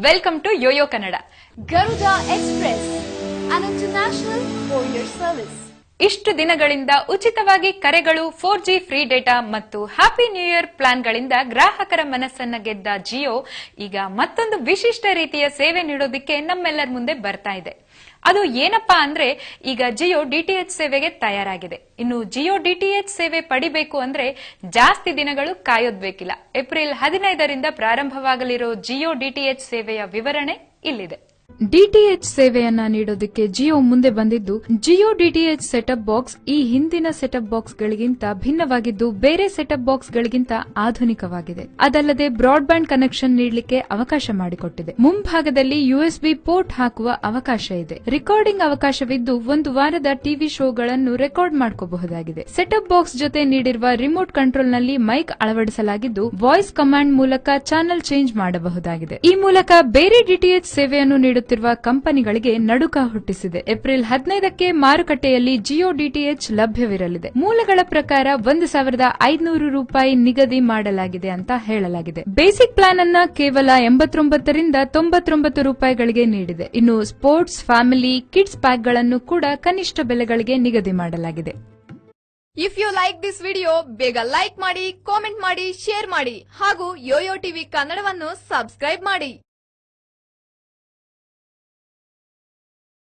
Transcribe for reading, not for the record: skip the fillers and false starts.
Welcome to Yo-Yo Kannada. Garuda Express, an international courier service. ಇಷ್ಟು ದಿನಗಳಿಂದ ಉಚಿತವಾಗಿ ಕರೆಗಳು 4G ಫ್ರೀ ಡೇಟಾ ಮತ್ತು ಹ್ಯಾಪಿ ನ್ಯೂ ಇಯರ್ ಪ್ಲಾನ್ಗಳಿಂದ ಗ್ರಾಹಕರ ಮನಸ್ಸನ್ನ ಗೆದ್ದ ಜಿಯೋ ಈಗ ಮತ್ತೊಂದು ವಿಶಿಷ್ಟ ರೀತಿಯ ಸೇವೆ ನೀಡೋದಕ್ಕೆ ನಮ್ಮೆಲ್ಲರ ಮುಂದೆ ಬರ್ತಾ ಇದೆ. ಅದು ಏನಪ್ಪಾ ಅಂದ್ರೆ ಈಗ ಜಿಯೋ ಡಿಟಿಎಚ್ ಸೇವೆಗೆ ತಯಾರಾಗಿದೆ. ಇನ್ನು ಜಿಯೋ ಡಿಟಿಎಚ್ ಸೇವೆ ಪಡಿಬೇಕು ಅಂದ್ರೆ ಜಾಸ್ತಿ ದಿನಗಳು ಕಾಯೋದ್ ಬೇಕಿಲ್ಲ. ಏಪ್ರಿಲ್ 15ರಿಂದ ಪ್ರಾರಂಭವಾಗಲಿರೋ ಜಿಯೋ ಡಿಟಿಎಚ್ ಸೇವೆಯ ವಿವರಣೆ ಇಲ್ಲಿದೆ. ಡಿಟಿಎಚ್ ಸೇವೆಯನ್ನ ನೀಡೋದಕ್ಕೆ ಜಿಯೋ ಮುಂದೆ ಬಂದಿದ್ದು, ಜಿಯೋ ಡಿಟಿಎಚ್ ಸೆಟಪ್ ಬಾಕ್ಸ್ ಈ ಹಿಂದಿನ ಸೆಟಪ್ ಬಾಕ್ಸ್ ಗಳಿಗಿಂತ ಭಿನ್ನವಾಗಿದ್ದು ಬೇರೆ ಸೆಟಪ್ ಬಾಕ್ಸ್ ಗಳಿಗಿಂತ ಆಧುನಿಕವಾಗಿದೆ. ಅದಲ್ಲದೆ ಬ್ರಾಡ್ಬ್ಯಾಂಡ್ ಕನೆಕ್ಷನ್ ನೀಡಲಿಕ್ಕೆ ಅವಕಾಶ ಮಾಡಿಕೊಟ್ಟಿದೆ. ಮುಂಭಾಗದಲ್ಲಿ ಯುಎಸ್ಬಿ ಪೋರ್ಟ್ ಹಾಕುವ ಅವಕಾಶ ಇದೆ. ರೆಕಾರ್ಡಿಂಗ್ ಅವಕಾಶವಿದ್ದು ಒಂದು ವಾರದ ಟಿವಿ ಶೋಗಳನ್ನು ರೆಕಾರ್ಡ್ ಮಾಡಿಕೊಳ್ಳಬಹುದಾಗಿದೆ. ಸೆಟಪ್ ಬಾಕ್ಸ್ ಜೊತೆ ನೀಡಿರುವ ರಿಮೋಟ್ ಕಂಟ್ರೋಲ್ ನಲ್ಲಿ ಮೈಕ್ ಅಳವಡಿಸಲಾಗಿದ್ದು ವಾಯ್ಸ್ ಕಮಾಂಡ್ ಮೂಲಕ ಚಾನೆಲ್ ಚೇಂಜ್ ಮಾಡಬಹುದಾಗಿದೆ. ಈ ಮೂಲಕ ಬೇರೆ ಡಿಟಿಎಚ್ ಸೇವೆಯನ್ನು ನೀಡುತ್ತಿರುವ ಕಂಪನಿಗಳಿಗೆ ನಡುಕ ಹುಟ್ಟಿಸಿದೆ. ಏಪ್ರಿಲ್ 15ಕ್ಕೆ ಮಾರುಕಟ್ಟೆಯಲ್ಲಿ ಜಿಯೋ ಡಿಟಿಎಚ್ ಲಭ್ಯವಿರಲಿದೆ. ಮೂಲಗಳ ಪ್ರಕಾರ 1,500 ರೂಪಾಯಿ ನಿಗದಿ ಮಾಡಲಾಗಿದೆ ಅಂತ ಹೇಳಲಾಗಿದೆ. ಬೇಸಿಕ್ ಪ್ಲಾನ್ ಅನ್ನ ಕೇವಲ 89ರಿಂದ 99 ರೂಪಾಯಿಗಳಿಗೆ ನೀಡಿದೆ. ಇನ್ನು ಸ್ಪೋರ್ಟ್ಸ್, ಫ್ಯಾಮಿಲಿ, ಕಿಡ್ಸ್ ಪ್ಯಾಕ್ ಗಳನ್ನು ಕೂಡ ಕನಿಷ್ಠ ಬೆಲೆಗಳಿಗೆ ನಿಗದಿ ಮಾಡಲಾಗಿದೆ. If you like this video, ಬೇಗ ಲೈಕ್ ಮಾಡಿ, ಕಾಮೆಂಟ್ ಮಾಡಿ, ಶೇರ್ ಮಾಡಿ ಹಾಗೂ ಯೋಯೋ ಟಿವಿ ಕನ್ನಡವನ್ನು ಸಬ್ಸ್ಕ್ರೈಬ್ ಮಾಡಿ.